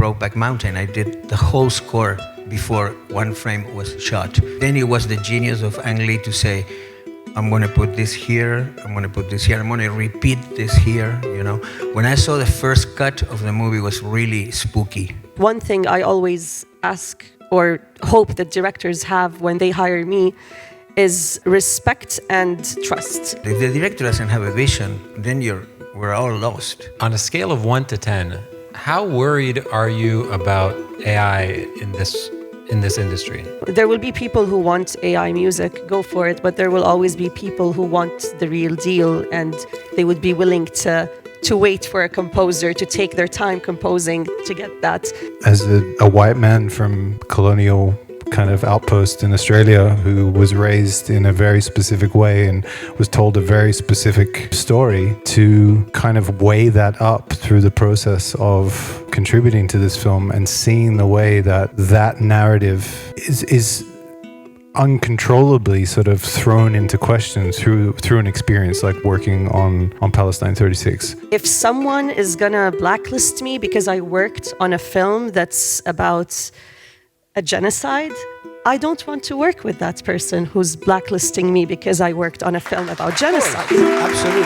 Brokeback Mountain. I did the whole score before one frame was shot. Then it was the genius of Ang Lee to say, I'm going to put this here, I'm going to put this here, I'm going to repeat this here, you know. When I saw the first cut of the movie, it was really spooky. One thing I always ask or hope that directors have when they hire me is respect and trust. If the director doesn't have a vision, then we're all lost. On a scale of 1 to 10, how worried are you about AI in this industry? There will be people who want AI music, go for it, but there will always be people who want the real deal, and they would be willing to wait for a composer to take their time composing to get that. As a white man from colonial kind of outpost in Australia who was raised in a very specific way and was told a very specific story, to kind of weigh that up through the process of contributing to this film and seeing the way that narrative is uncontrollably sort of thrown into question through an experience like working on Palestine 36. If someone is gonna blacklist me because I worked on a film that's about a genocide, I don't want to work with that person who's blacklisting me because I worked on a film about genocide. Absolutely.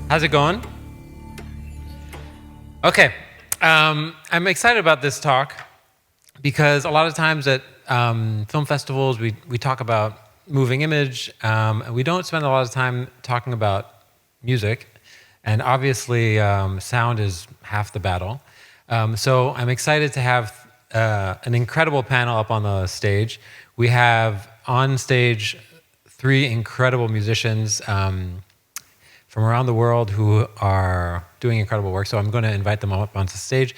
How's it going? Okay, I'm excited about this talk because a lot of times at film festivals we talk about moving image, and we don't spend a lot of time talking about music, and obviously sound is half the battle. So I'm excited to have an incredible panel up on the stage. We have on stage 3 incredible musicians from around the world who are doing incredible work, so I'm going to invite them up onto the stage.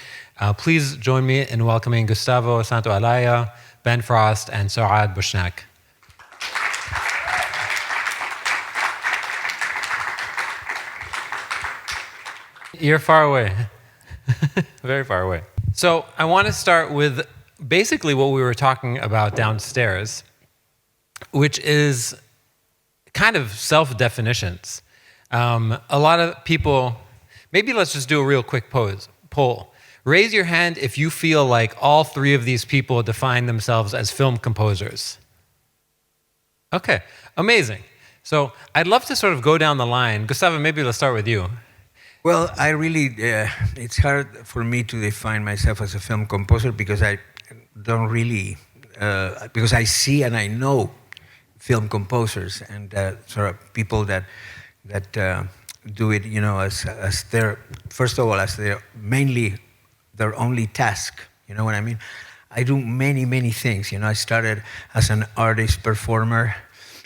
Please join me in welcoming Gustavo Santaolalla, Ben Frost, and Suad Bushnaq. You're far away, very far away. So I want to start with basically what we were talking about downstairs, which is kind of self-definitions. A lot of people, maybe let's just do a real quick poll. Raise your hand if you feel like all 3 of these people define themselves as film composers. Okay, amazing. So I'd love to sort of go down the line. Gustavo, maybe let's start with you. Well, I really, it's hard for me to define myself as a film composer because I don't really, because I see and I know film composers and sort of people that do it, you know, as their, first of all, as their mainly their only task, you know what I mean? I do many, many things, you know. I started as an artist, performer,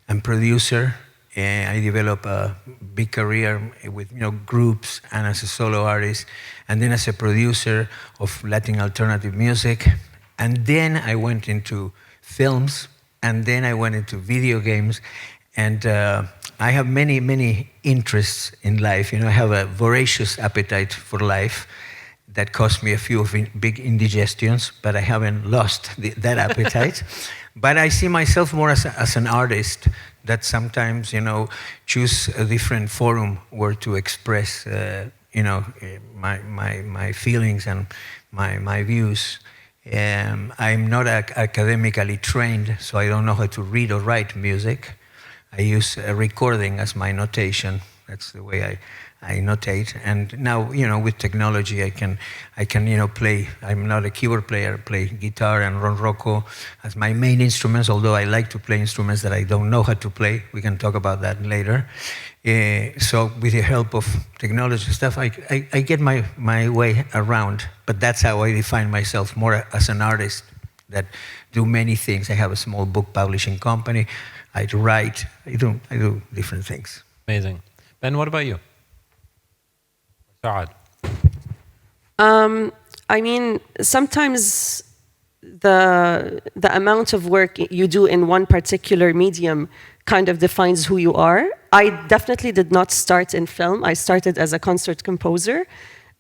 and producer. I developed a big career with, you know, groups and as a solo artist, and then as a producer of Latin alternative music. And then I went into films, and then I went into video games, and I have many, many interests in life. You know, I have a voracious appetite for life that cost me a few big indigestions, but I haven't lost that appetite. But I see myself more as an artist that sometimes, you know, choose a different forum where to express, you know, my feelings and my views. I'm not academically trained, so I don't know how to read or write music. I use a recording as my notation. That's the way I notate. And now, you know, with technology, I can, you know, play. I'm not a keyboard player. I play guitar and ronroco as my main instruments, although I like to play instruments that I don't know how to play. We can talk about that later. So with the help of technology stuff, I get my way around. But that's how I define myself, more as an artist that do many things. I have a small book publishing company. I write. I do different things. Amazing. Ben, what about you? Suad. I mean, sometimes the amount of work you do in one particular medium kind of defines who you are. I definitely did not start in film. I started as a concert composer,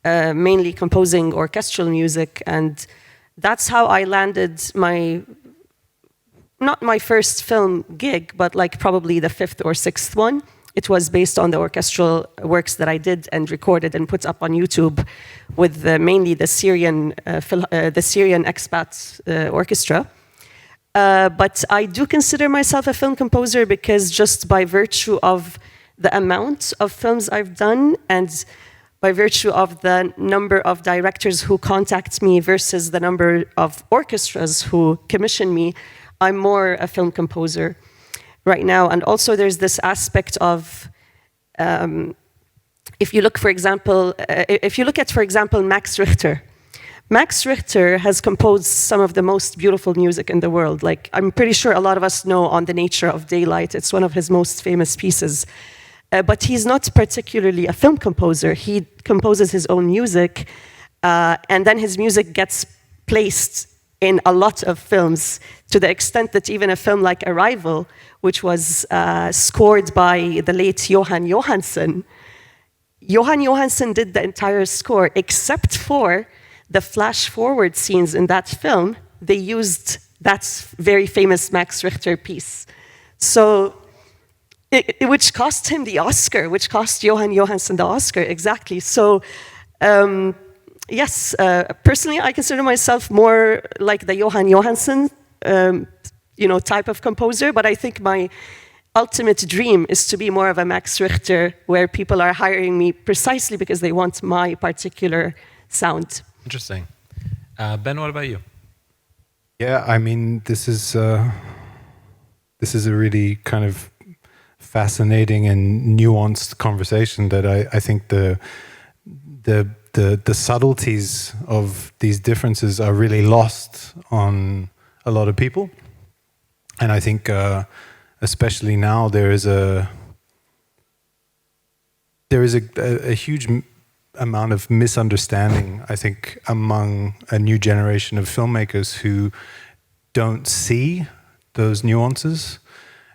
mainly composing orchestral music, and that's how I landed my not my first film gig, but like probably the fifth or sixth one. It was based on the orchestral works that I did and recorded and put up on YouTube with mainly the Syrian expat orchestra. But I do consider myself a film composer because just by virtue of the amount of films I've done and by virtue of the number of directors who contact me versus the number of orchestras who commission me, I'm more a film composer right now. And also there's this aspect of, if you look, for example, for example, Max Richter. Max Richter has composed some of the most beautiful music in the world. Like, I'm pretty sure a lot of us know On the Nature of Daylight. It's one of his most famous pieces. But he's not particularly a film composer. He composes his own music, and then his music gets placed in a lot of films, to the extent that even a film like Arrival, which was scored by the late Johan Johansson did the entire score, except for the flash-forward scenes in that film. They used that very famous Max Richter piece. So, which cost him the Oscar, which cost Johan Johansson the Oscar, exactly. So, yes, personally, I consider myself more like the Johan Johansson, type of composer. But I think my ultimate dream is to be more of a Max Richter, where people are hiring me precisely because they want my particular sound. Interesting. Ben, what about you? Yeah, I mean, this is a really kind of fascinating and nuanced conversation that I think the subtleties of these differences are really lost on a lot of people. And I think especially now there is a huge amount of misunderstanding, I think, among a new generation of filmmakers who don't see those nuances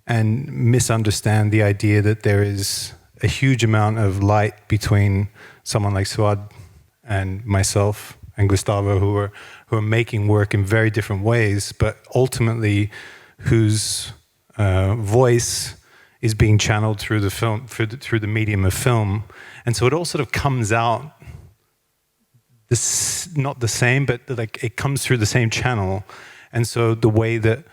and misunderstand the idea that there is a huge amount of light between someone like Suad and myself and Gustavo, who are making work in very different ways, but ultimately whose voice is being channeled through the film, through the medium of film. And so it all sort of comes out not the same, but like it comes through the same channel. And so the way that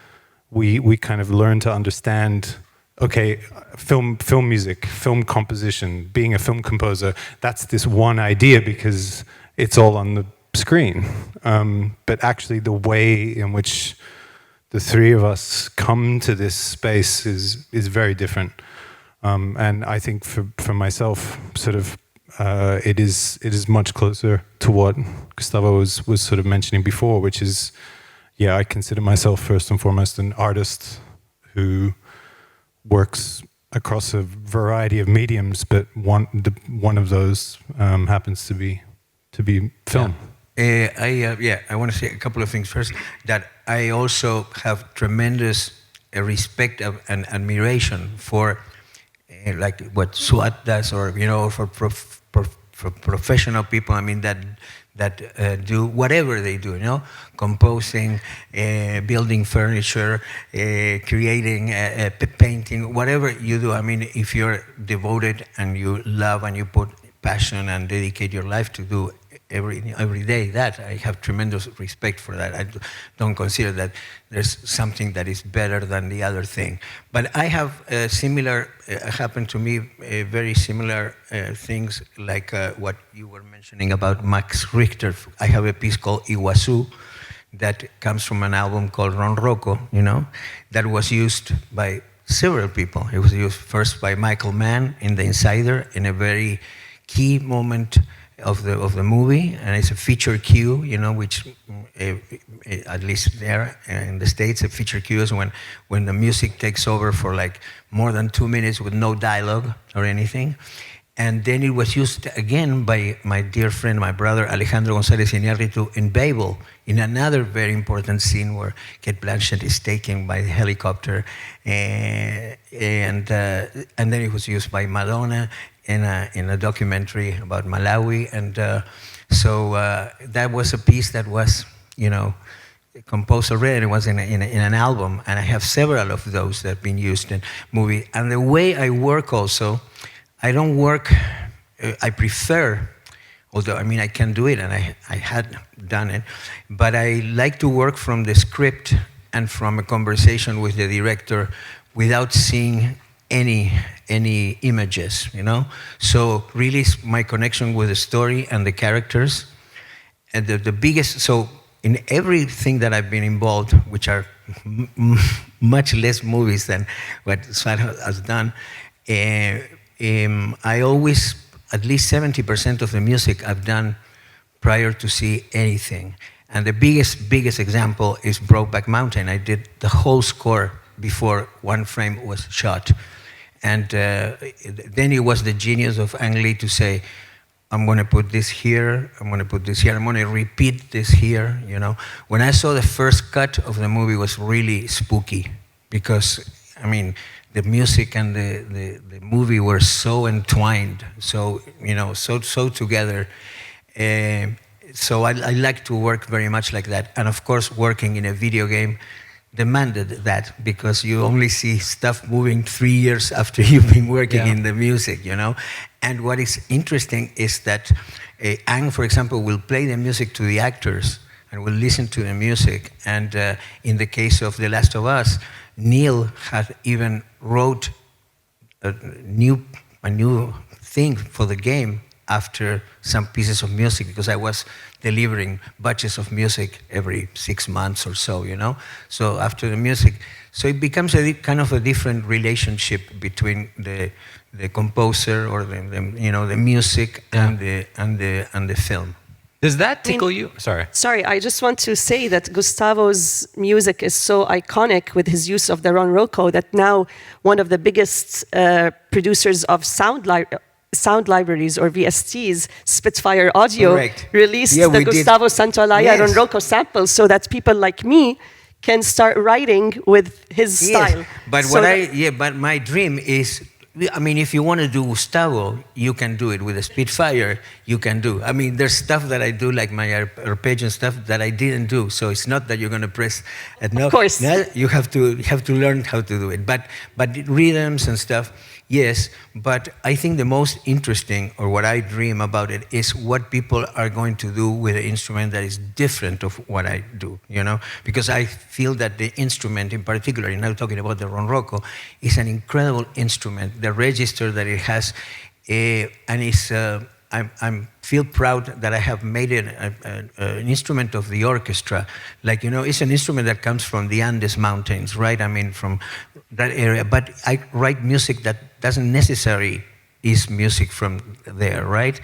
we kind of learn to understand, okay, film music, film composition, being a film composer, that's this one idea because it's all on the screen. But actually the way in which the three of us come to this space is very different. And I think for myself, sort of, it is much closer to what Gustavo was sort of mentioning before, which is, yeah, I consider myself first and foremost an artist who works across a variety of mediums, but one of those happens to be film. I want to say a couple of things. First, that I also have tremendous respect and admiration for like what Suad does, or for professional people. I mean that do whatever they do, composing, building furniture, creating, painting, whatever you do. I mean, if you're devoted and you love and you put passion and dedicate your life to do every day, that I have tremendous respect for that. I don't consider that there's something that is better than the other thing. But I have happened to me very similar things like what you were mentioning about Max Richter. I have a piece called Iguazu that comes from an album called Ron Rocco, that was used by several people. It was used first by Michael Mann in The Insider in a very key moment of the movie, and it's a feature cue, which at least there in the States, a feature cue is when the music takes over for like more than 2 minutes with no dialogue or anything. And then it was used again by my dear friend, my brother Alejandro González Iñárritu in Babel, in another very important scene where Cate Blanchett is taken by the helicopter, and then it was used by Madonna in a documentary about Malawi, and so that was a piece that was, composed already, and it was in an album, and I have several of those that have been used in movie. And the way I work also, I don't work, I prefer, although I mean I can do it and I had done it, but I like to work from the script and from a conversation with the director without seeing any images, you know? So really my connection with the story and the characters. And the biggest, so in everything that I've been involved, which are much less movies than what Suad has done, I always, at least 70% of the music I've done prior to see anything. And the biggest example is Brokeback Mountain. I did the whole score before one frame was shot. And then it was the genius of Ang Lee to say, I'm going to put this here, I'm going to put this here, I'm going to repeat this here, you know. When I saw the first cut of the movie, it was really spooky because, I mean, the music and the movie were so entwined, so, you know, so together. So I like to work very much like that. And of course, working in a video game demanded that because you only see stuff moving 3 years after you've been working in the music, you know. And what is interesting is that Ang, for example, will play the music to the actors and will listen to the music. And in the case of The Last of Us, Neil had even wrote a new thing for the game after some pieces of music, because I was delivering batches of music every 6 months or so, you know. So after the music, so it becomes a kind of a different relationship between the composer or the music and the film. Does that tickle you? Sorry, I just want to say that Gustavo's music is so iconic with his use of the Ron Rocco that now one of the biggest producers of sound libraries or VSTs, Spitfire Audio, released the Gustavo Santaolalla Ron Rocco samples so that people like me can start writing with his style. But but my dream is, I mean, if you want to do Gustavo, you can do it with a Spitfire. You can do. I mean, there's stuff that I do, like my arpeggio stuff, that I didn't do. So it's not that you're going to press. Of course, you have to learn how to do it. But rhythms and stuff, yes. But I think the most interesting, or what I dream about it, is what people are going to do with an instrument that is different of what I do. You know, because I feel that the instrument, in particular, now talking about the Ron Rocco, is an incredible instrument. The register that it has, and it's. I feel proud that I have made it an instrument of the orchestra. Like, you know, it's an instrument that comes from the Andes Mountains, right? I mean, from that area. But I write music that doesn't necessarily is music from there, right?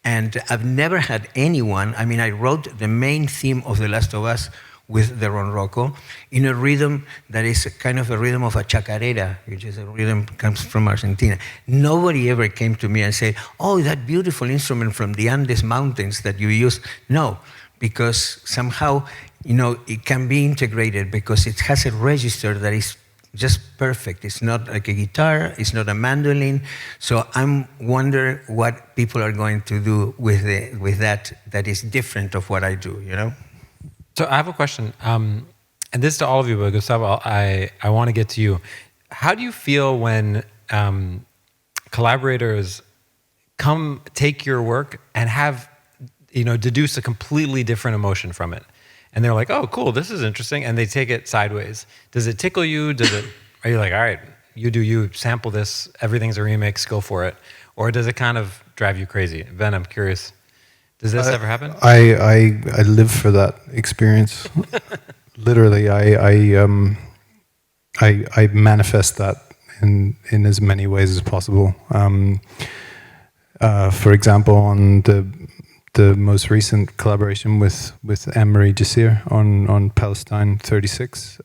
And I've never had anyone, I mean, I wrote the main theme of The Last of Us with the Ron Rocco in a rhythm that is kind of a rhythm of a chacarera, which is a rhythm that comes from Argentina. Nobody ever came to me and said, oh, that beautiful instrument from the Andes Mountains that you use. No, because somehow, you know, it can be integrated because it has a register that is just perfect. It's not like a guitar, it's not a mandolin. So I'm wondering what people are going to do with that is different of what I do, you know? So I have a question, and this is to all of you, but Gustavo, I want to get to you. How do you feel when collaborators take your work and have, you know, deduce a completely different emotion from it? And they're like, oh, cool, this is interesting, and they take it sideways. Does it tickle you? Are you like, all right, you sample this, everything's a remix, go for it? Or does it kind of drive you crazy? Ben, I'm curious. Does this ever happen? I live for that experience. Literally, I manifest that in as many ways as possible. For example, on the most recent collaboration with Anne-Marie Jassir on Palestine 36,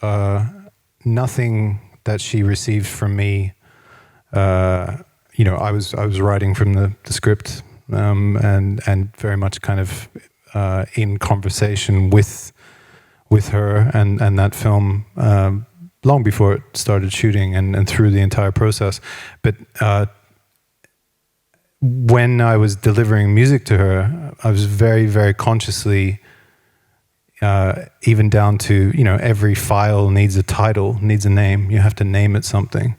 nothing that she received from me. You know, I was writing from the script. And very much kind of in conversation with her and that film long before it started shooting and through the entire process. But when I was delivering music to her, I was very, very consciously even down to, every file needs a title, needs a name. You have to name it something.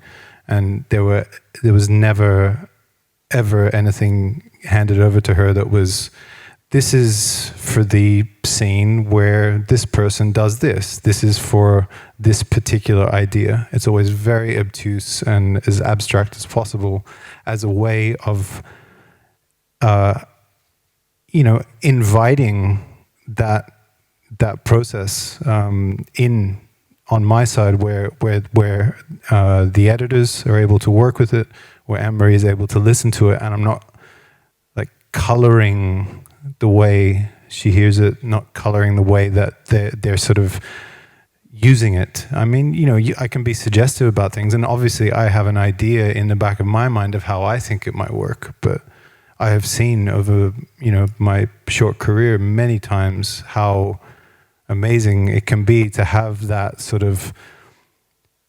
And there was never, ever anything handed over to her that was, this is for the scene where this person does this. This is for this particular idea. It's always very obtuse and as abstract as possible as a way of, inviting that process in on my side, where the editors are able to work with it, where Anne-Marie is able to listen to it, and I'm not like coloring the way she hears it, not coloring the way that they're sort of using it. I mean, I can be suggestive about things, and obviously I have an idea in the back of my mind of how I think it might work, but I have seen over, my short career many times how amazing it can be to have that sort of,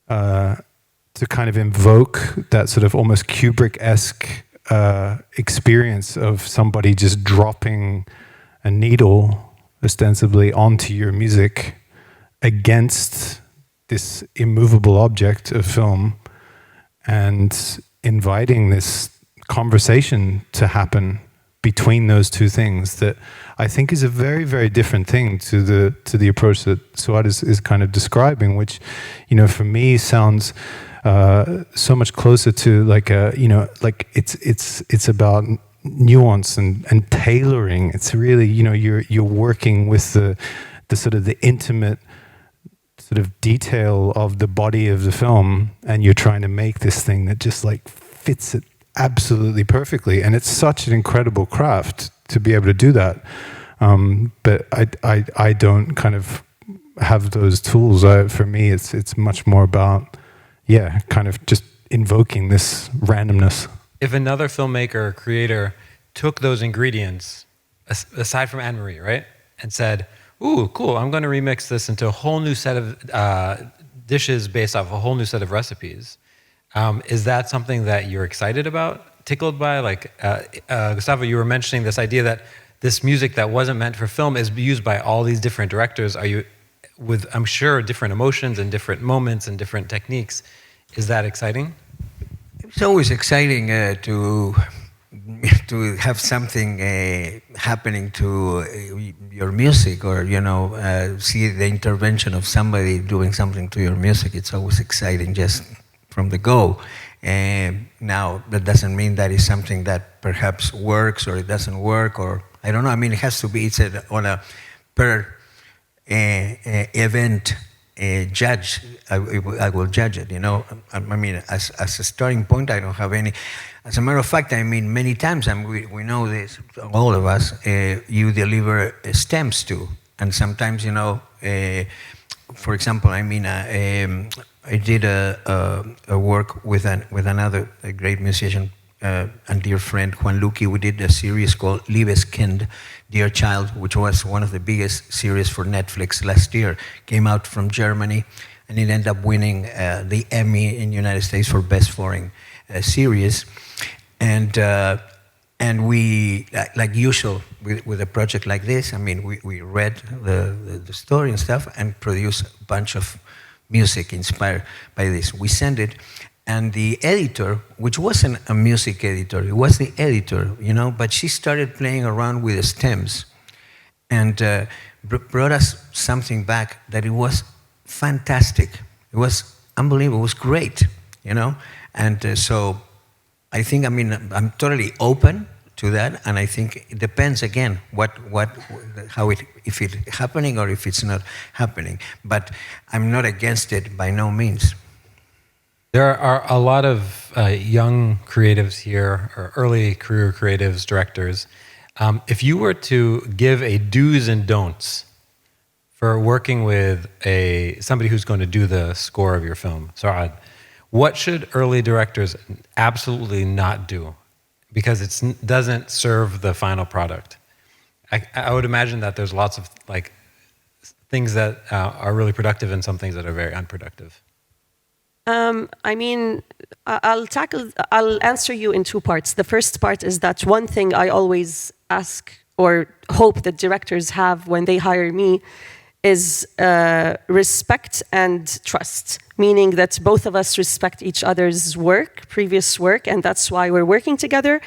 to kind of invoke that sort of almost Kubrick-esque experience of somebody just dropping a needle ostensibly onto your music against this immovable object of film and inviting this conversation to happen between those two things that I think is a very, very different thing to the approach that Suad is kind of describing, which, for me sounds so much closer to like it's about nuance and tailoring. It's really, you're working with the sort of the intimate sort of detail of the body of the film, and you're trying to make this thing that just like fits it absolutely perfectly. And it's such an incredible craft to be able to do that. But I don't kind of have those tools. For me, it's much more about, kind of just invoking this randomness. If another filmmaker or creator took those ingredients, aside from Anne-Marie, right, and said, ooh, cool, I'm going to remix this into a whole new set of dishes based off a whole new set of recipes, is that something that you're excited about, tickled by? Like, Gustavo, you were mentioning this idea that this music that wasn't meant for film is used by all these different directors. Are you, with, I'm sure, different emotions and different moments and different techniques? Is that exciting? It's always exciting to have something happening to your music, or see the intervention of somebody doing something to your music. It's always exciting just from the go. Now that doesn't mean that is something that perhaps works or it doesn't work, or I don't know. I mean, it has to be. It's on a per event judge. I will judge it. I mean, as a starting point, I don't have any. As a matter of fact, I mean, many times, and we know this, all of us, you deliver stems to, and sometimes, for example, I mean, I did a work with another great musician and dear friend, Juan Luqui. We did a series called Liebes Kind, Dear Child, which was one of the biggest series for Netflix last year. Came out from Germany, and it ended up winning the Emmy in the United States for Best Foreign Series. And we, like usual with a project like this, I mean, we read the story and stuff and produced a bunch of music inspired by this. We sent it, and the editor, which wasn't a music editor, it was the editor, but she started playing around with the stems and brought us something back that it was fantastic. It was unbelievable. It was great, And so I think, I mean, I'm totally open to that, and I think it depends again if it's happening or if it's not happening. But I'm not against it by no means. There are a lot of young creatives here, or early career creatives, directors. If you were to give a do's and don'ts for working with somebody who's going to do the score of your film, Suad, what should early directors absolutely not do? Because it doesn't serve the final product. I would imagine that there's lots of things that are really productive and some things that are very unproductive. I mean, I'll answer you in two parts. The first part is that one thing I always ask or hope that directors have when they hire me is respect and trust, meaning that both of us respect each other's work, previous work, and that's why we're working together.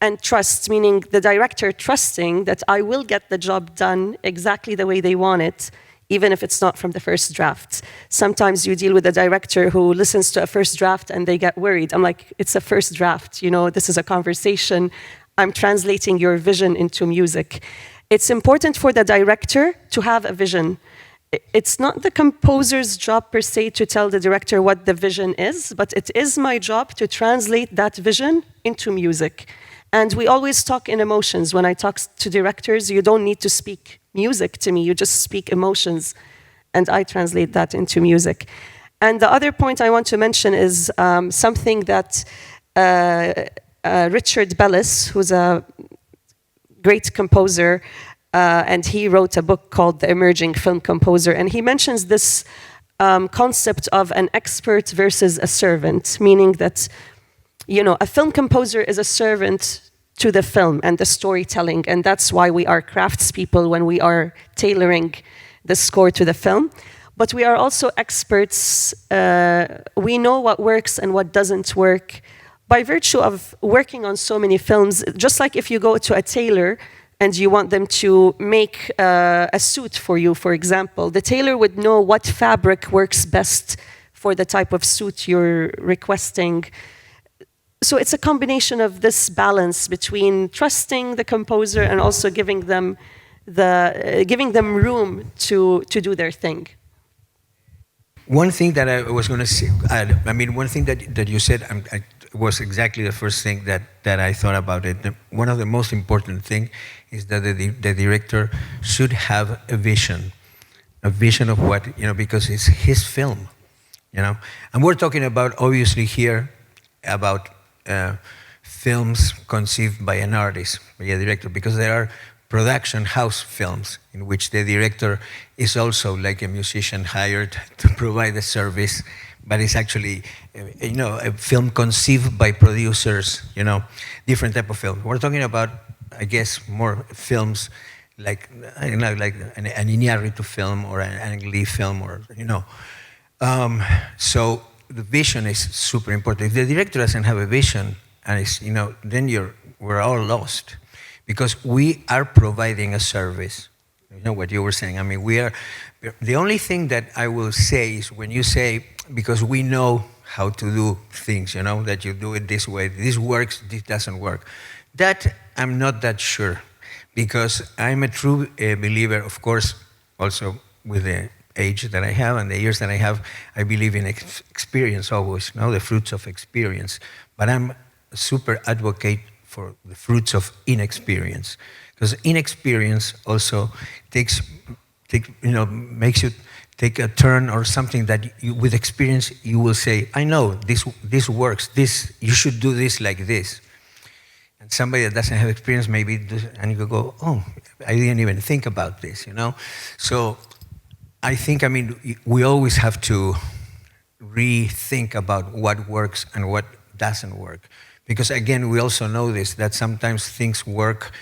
And trust, meaning the director trusting that I will get the job done exactly the way they want it, even if it's not from the first draft. Sometimes you deal with a director who listens to a first draft and they get worried. I'm like, it's a first draft, you know, this is a conversation. I'm translating your vision into music. It's important for the director to have a vision. It's not the composer's job per se to tell the director what the vision is, but it is my job to translate that vision into music. And we always talk in emotions. When I talk to directors, you don't need to speak music to me, you just speak emotions, and I translate that into music. And the other point I want to mention is something that Richard Bellis, who's a great composer, and he wrote a book called The Emerging Film Composer, and he mentions this concept of an expert versus a servant, meaning that, you know, a film composer is a servant to the film and the storytelling, and that's why we are craftspeople when we are tailoring the score to the film. But we are also experts. We know what works and what doesn't work by virtue of working on so many films. Just like if you go to a tailor and you want them to make a suit for you, for example, the tailor would know what fabric works best for the type of suit you're requesting. So it's a combination of this balance between trusting the composer and also giving them room to do their thing. One thing that I was going to say, I mean, one thing that you said was exactly the first thing that I thought about it. One of the most important things is that the director should have a vision of what, you know, because it's his film, you know. And we're talking about, obviously here, about films conceived by an artist, by a director, because there are production house films in which the director is also like a musician hired to provide a service, but it's actually, you know, a film conceived by producers, you know, different type of film. We're talking about, I guess, more films like, you know, like an Iñárritu film or an Ang Lee film, or, you know. So the vision is super important. If the director doesn't have a vision, and it's, you know, then we're all lost, because we are providing a service. You know what you were saying. I mean, we are. The only thing that I will say is when you say, because we know how to do things, you know, that you do it this way, this works, this doesn't work. That I'm not that sure, because I'm a true believer, of course, also with the age that I have and the years that I have, I believe in experience always, you know, the fruits of experience. But I'm a super advocate for the fruits of inexperience, because inexperience also makes you take a turn or something that with experience you will say, I know this works, you should do this like this. And somebody that doesn't have experience maybe, and you go, oh, I didn't even think about this, you know. So I think, I mean, we always have to rethink about what works and what doesn't work. Because again, we also know this, that sometimes things work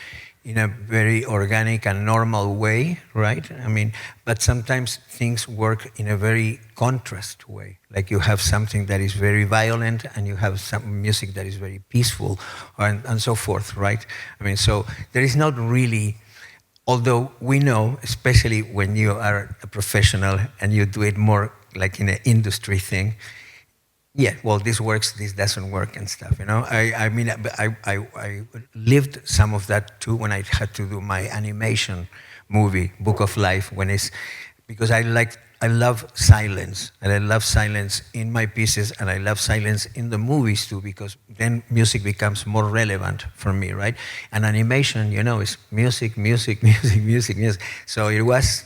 in a very organic and normal way, right? I mean, but sometimes things work in a very contrast way. Like you have something that is very violent and you have some music that is very peaceful, and so forth, right? I mean, so there is not really, although we know, especially when you are a professional and you do it more like in an industry thing, yeah, well, this works, this doesn't work and stuff, you know? I mean, I lived some of that too when I had to do my animation movie, Book of Life, because I love silence, and I love silence in my pieces, and I love silence in the movies too, because then music becomes more relevant for me, right? And animation, you know, is music, music, music, music, music. So it was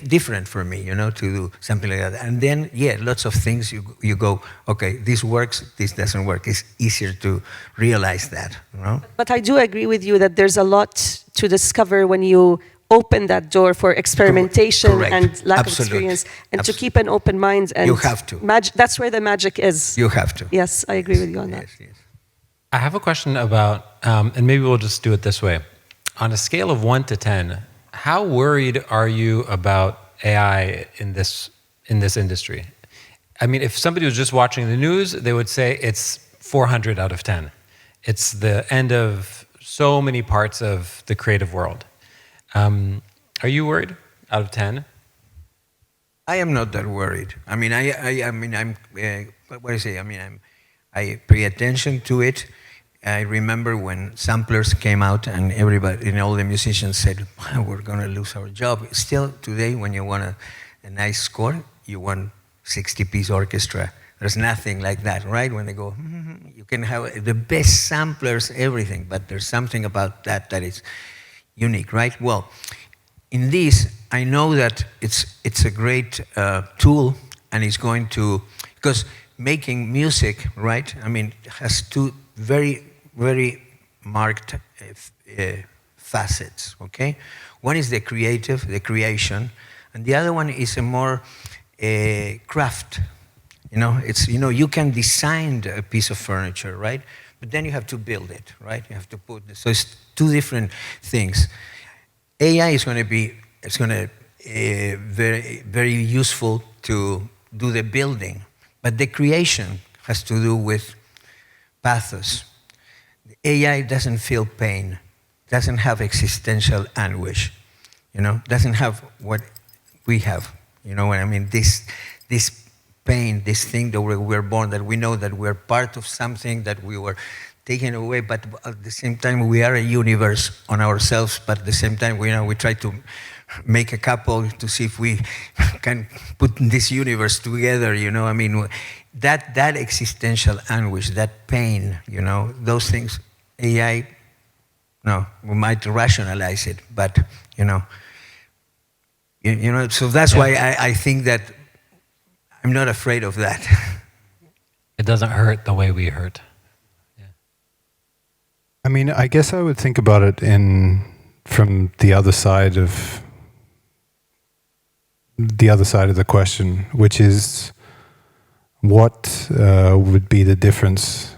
different for me, you know, to do something like that. And then, yeah, lots of things you go, okay, this works, this doesn't work. It's easier to realize that, you know? But I do agree with you that there's a lot to discover when you open that door for experimentation. Correct. And lack Absolute. of experience, and to keep an open mind. And you have to. That's where the magic is. You have to. Yes, I agree with you on that. Yes. I have a question about, and maybe we'll just do it this way. On a scale of 1 to 10, how worried are you about AI in this industry? I mean, if somebody was just watching the news, they would say it's 400 out of 10. It's the end of so many parts of the creative world. Are you worried? Out of 10? I am not that worried. I mean, I'm. What do I say? I mean, I pay attention to it. I remember when samplers came out and everybody, all the musicians said, wow, we're going to lose our job. Still, today, when you want a nice score, you want 60-piece orchestra. There's nothing like that, right? When they go, you can have the best samplers, everything, but there's something about that is unique, right? Well, in this, I know that it's a great tool, and it's going to, because making music, right? I mean, has two very, very marked facets, okay? One is the creative, the creation, and the other one is a more craft. You can design a piece of furniture, right? But then you have to build it, right? You have to put this. So it's two different things. AI is going to be, very, very useful to do the building, but the creation has to do with pathos. The AI doesn't feel pain, doesn't have existential anguish, doesn't have what we have. You know what I mean? This pain, this thing that we're born, that we know that we're part of something, that we were taken away, but at the same time we are a universe on ourselves, but at the same time we try to make a couple to see if we can put this universe together, I mean, that existential anguish, that pain, those things, AI, no, we might rationalize it, but, so that's why I think that I'm not afraid of that. It doesn't hurt the way we hurt. Yeah. I mean, I guess I would think about it from the other side of the question, which is what would be the difference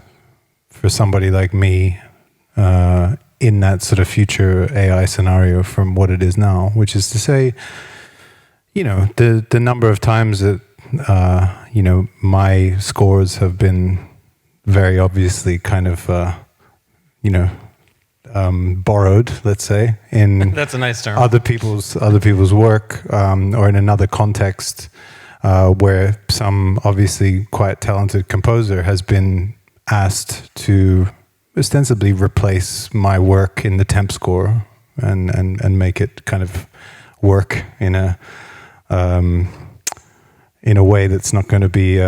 for somebody like me in that sort of future AI scenario from what it is now, which is to say, the number of times that my scores have been very obviously kind of borrowed, let's say, in that's a nice term. other people's work, or in another context where some obviously quite talented composer has been asked to ostensibly replace my work in the temp score and make it kind of work in a way that's not going to be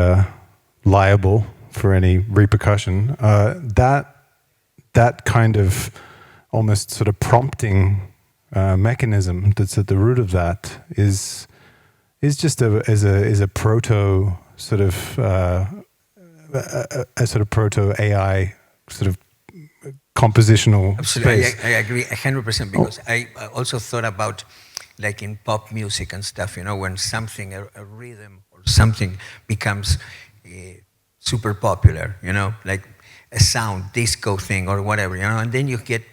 liable for any repercussion. That kind of almost sort of prompting mechanism that's at the root of that is just a proto sort of a sort of proto AI sort of compositional Absolutely, space. I agree 100% because I also thought about, like in pop music and stuff, when something, a rhythm or something becomes super popular, like a sound, disco thing or whatever, and then you get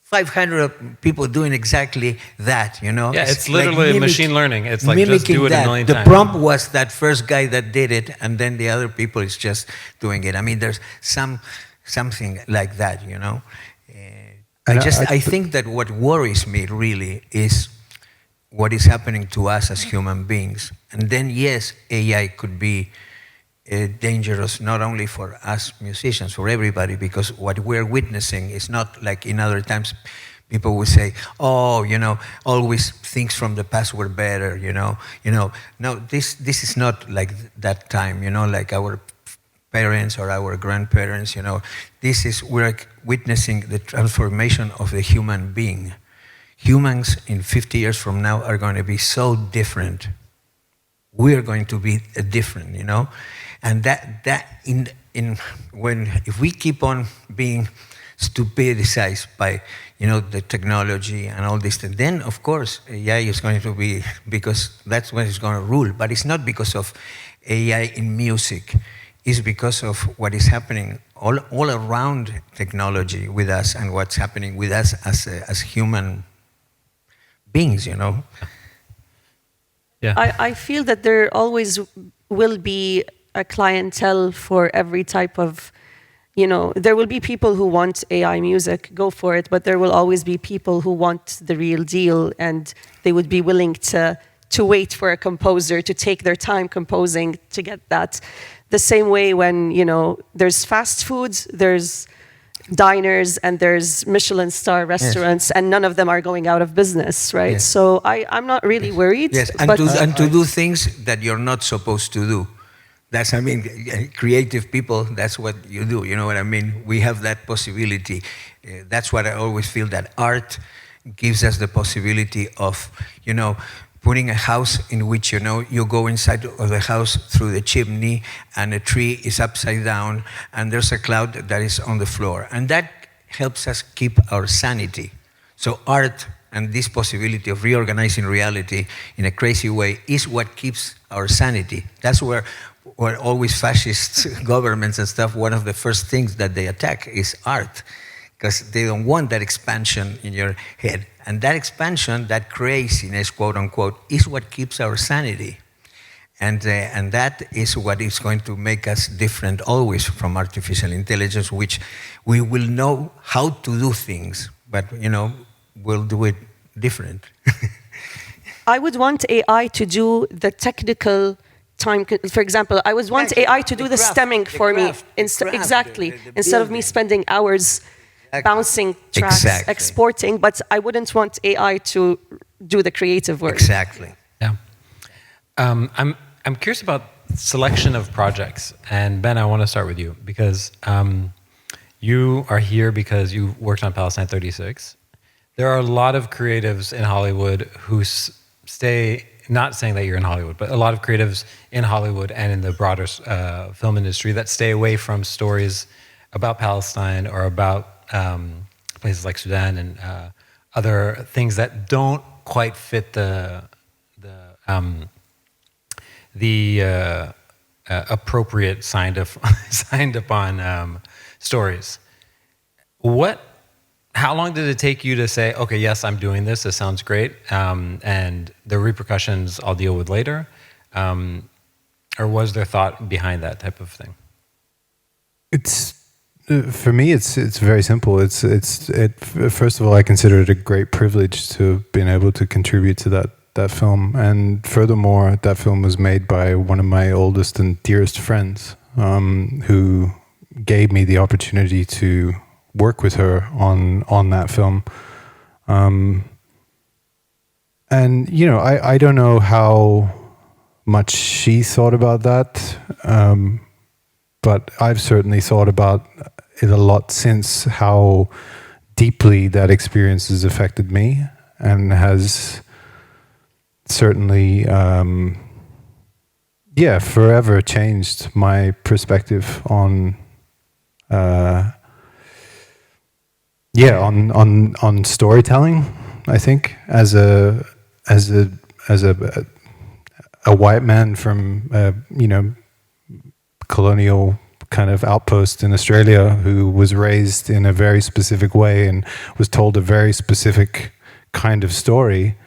500 people doing exactly that, Yeah, it's literally like machine learning. It's like just do it that. a million The times. prompt was that first guy that did it, and then the other people is just doing it. I mean, there's something like that, I think that what worries me really is what is happening to us as human beings. And then, yes, AI could be dangerous not only for us musicians, for everybody, because what we're witnessing is not like in other times people would say, oh, always things from the past were better, No, this is not like that time, like our parents or our grandparents, we're witnessing the transformation of the human being. Humans in 50 years from now are going to be so different. We're going to be different, and if we keep on being stupidized by the technology and all this, then of course AI is going to be, because that's what is going to rule. But it's not because of AI in music. It's because of what is happening all around technology with us and what's happening with us as human beings. Yeah. I feel that there always will be a clientele for every type of, there will be people who want AI music, go for it, but there will always be people who want the real deal, and they would be willing to wait for a composer to take their time composing to get that. The same way when, there's fast foods, there's diners, and there's Michelin star restaurants, Yes. and none of them are going out of business, right? Yes. So I'm not really worried. Yes, and, but to do things that you're not supposed to do. That's, creative people, that's what you do, you know what I mean? We have that possibility. That's what I always feel, that art gives us the possibility of, putting a house in which, you go inside of the house through the chimney and a tree is upside down and there's a cloud that is on the floor. And that helps us keep our sanity. So art and this possibility of reorganizing reality in a crazy way is what keeps our sanity. That's where always fascist governments and stuff, one of the first things that they attack is art, because they don't want that expansion in your head. And that expansion, that craziness, quote unquote, is what keeps our sanity. And that is what is going to make us different always from artificial intelligence, which we will know how to do things, but we'll do it different. I would want AI to do the technical time. For example, I would want AI to do the craft, stemming for me. Exactly. Instead of me spending hours bouncing tracks, Exactly. exporting, but I wouldn't want AI to do the creative work. Exactly. Yeah. I'm curious about selection of projects. And Ben, I want to start with you because you are here because you worked on Palestine 36. There are a lot of creatives in Hollywood who stay, not saying that you're in Hollywood, but a lot of creatives in Hollywood and in the broader film industry that stay away from stories about Palestine or about places like Sudan and other things that don't quite fit the appropriate signed upon stories. How long did it take you to say, okay, yes, I'm doing this. This sounds great, and the repercussions I'll deal with later, or was there thought behind that type of thing? It's for me. It's very simple. First of all, I consider it a great privilege to have been able to contribute to that film, and furthermore, that film was made by one of my oldest and dearest friends, who gave me the opportunity to work with her on that film. And I don't know how much she thought about that, but I've certainly thought about it a lot since, how deeply that experience has affected me and has certainly forever changed my perspective on on storytelling. I think as a white man from colonial kind of outpost in Australia, who was raised in a very specific way and was told a very specific kind of story,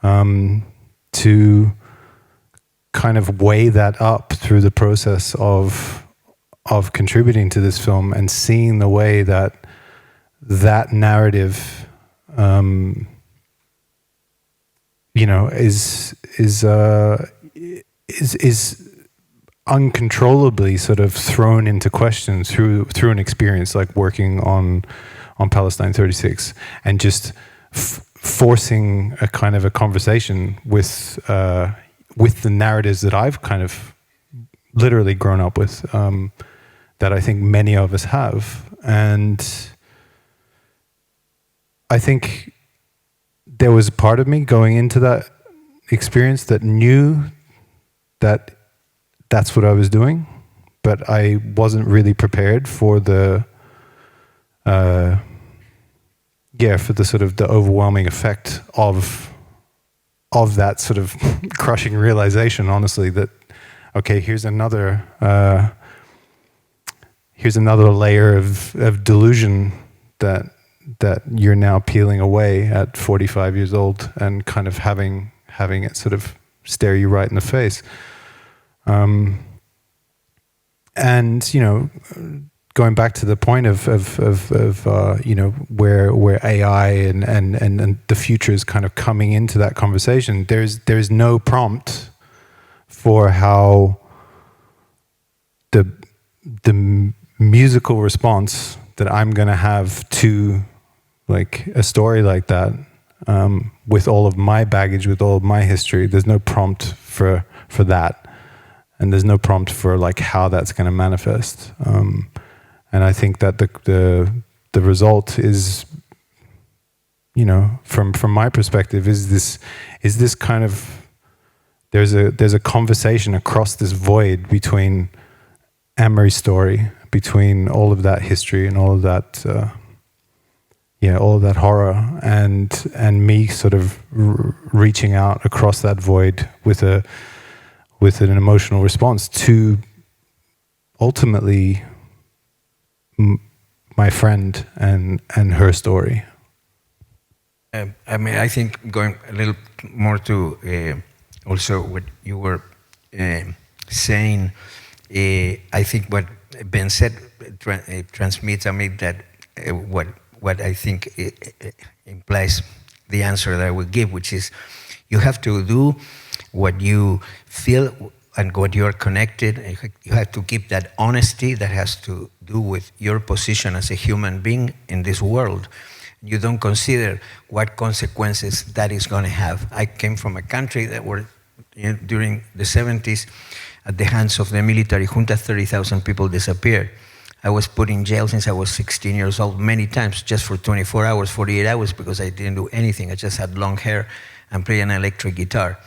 to kind of weigh that up through the process of contributing to this film and seeing the way that narrative is uncontrollably sort of thrown into question through an experience like working on Palestine 36, and just forcing a kind of a conversation with the narratives that I've kind of literally grown up with, that I think many of us have. And I think there was a part of me going into that experience that knew that that's what I was doing, but I wasn't really prepared for the sort of the overwhelming effect of that sort of crushing realization, honestly, that okay, here's another layer of delusion that you're now peeling away at 45 years old, and kind of having it sort of stare you right in the face. And, you know, going back to the point of you know, where AI and the future is kind of coming into that conversation, there's no prompt for how the musical response that I'm going to have to like a story like that, with all of my baggage, with all of my history. There's no prompt for that, and there's no prompt for like how that's going to manifest. And I think that the result is, you know, from my perspective, is this kind of there's a conversation across this void between Anne-Marie's story, between all of that history and all of that, all of that horror, and me sort of reaching out across that void with an emotional response to ultimately my friend and her story. I mean, I think going a little more to also what you were saying, I think what Ben said transmits, I mean, that what I think implies the answer that I would give, which is you have to do what you feel and what you're connected. You have to keep that honesty that has to do with your position as a human being in this world. You don't consider what consequences that is going to have. I came from a country that were, during the 70s, at the hands of the military junta, 30,000 people disappeared. I was put in jail since I was 16 years old many times, just for 24 hours, 48 hours, because I didn't do anything. I just had long hair and played an electric guitar.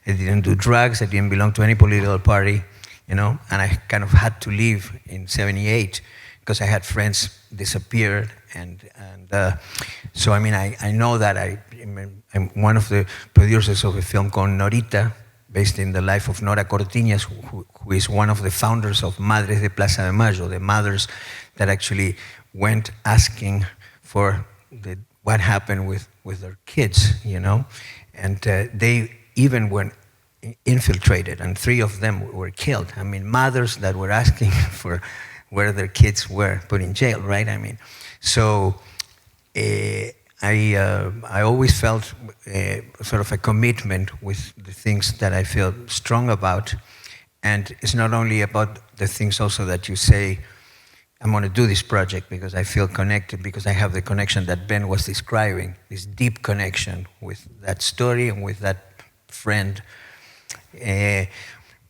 I didn't do drugs, I didn't belong to any political party, and I kind of had to leave in 78 because I had friends disappeared, and so I mean, I know that I'm one of the producers of a film called Norita, based in the life of Nora Cortiñas, who is one of the founders of Madres de Plaza de Mayo, the mothers that actually went asking for what happened with their kids, and they even were infiltrated, and 3 of them were killed. I mean, mothers that were asking for where their kids were put in jail, right? I mean, so I always felt sort of a commitment with the things that I feel strong about, and it's not only about the things also that you say, I'm going to do this project because I feel connected, because I have the connection that Ben was describing, this deep connection with that story and with that friend,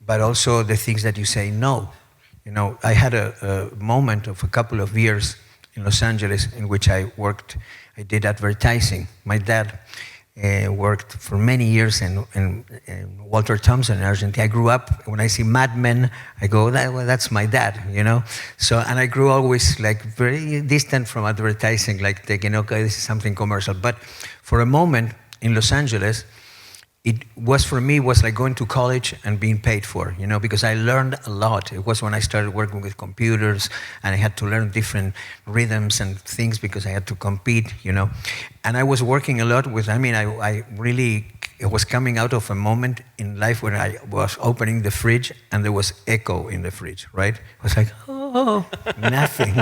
but also the things that you say no. I had a moment of a couple of years in Los Angeles in which I did advertising. My dad worked for many years in Walter Thompson in Argentina. I grew up, when I see Mad Men, I go, well, that's my dad, So, and I grew always like very distant from advertising, like thinking, okay, this is something commercial. But for a moment in Los Angeles, it was for me was like going to college and being paid for, because I learned a lot. It was when I started working with computers, and I had to learn different rhythms and things because I had to compete, And I was working a lot with, I really, it was coming out of a moment in life when I was opening the fridge and there was echo in the fridge, right? It was like, oh, nothing,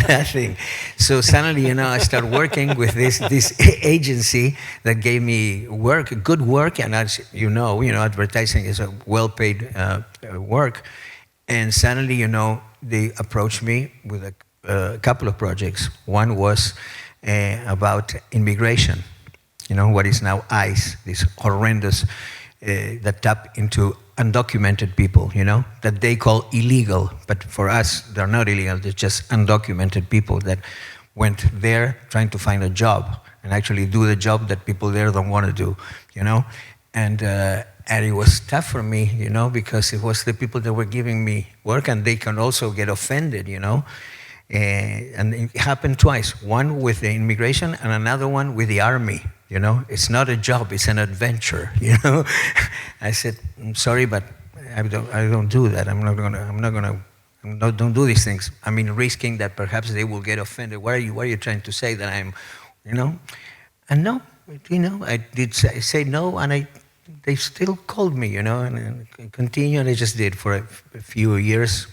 nothing. So suddenly, I started working with this agency that gave me good work, and as advertising is a well-paid work. And suddenly, they approached me with a couple of projects. One was about immigration. What is now ICE, this horrendous, that tap into undocumented people, that they call illegal, but for us, they're not illegal, they're just undocumented people that went there trying to find a job and actually do the job that people there don't want to do, And it was tough for me, because it was the people that were giving me work, and they can also get offended, And it happened twice, one with the immigration and another one with the army. It's not a job; it's an adventure. I said, "I'm sorry, but I don't do that. Don't do these things. Risking that perhaps they will get offended. What are you trying to say that I'm, And no, I did say no, and they still called me, and continue. And I just did for a few years,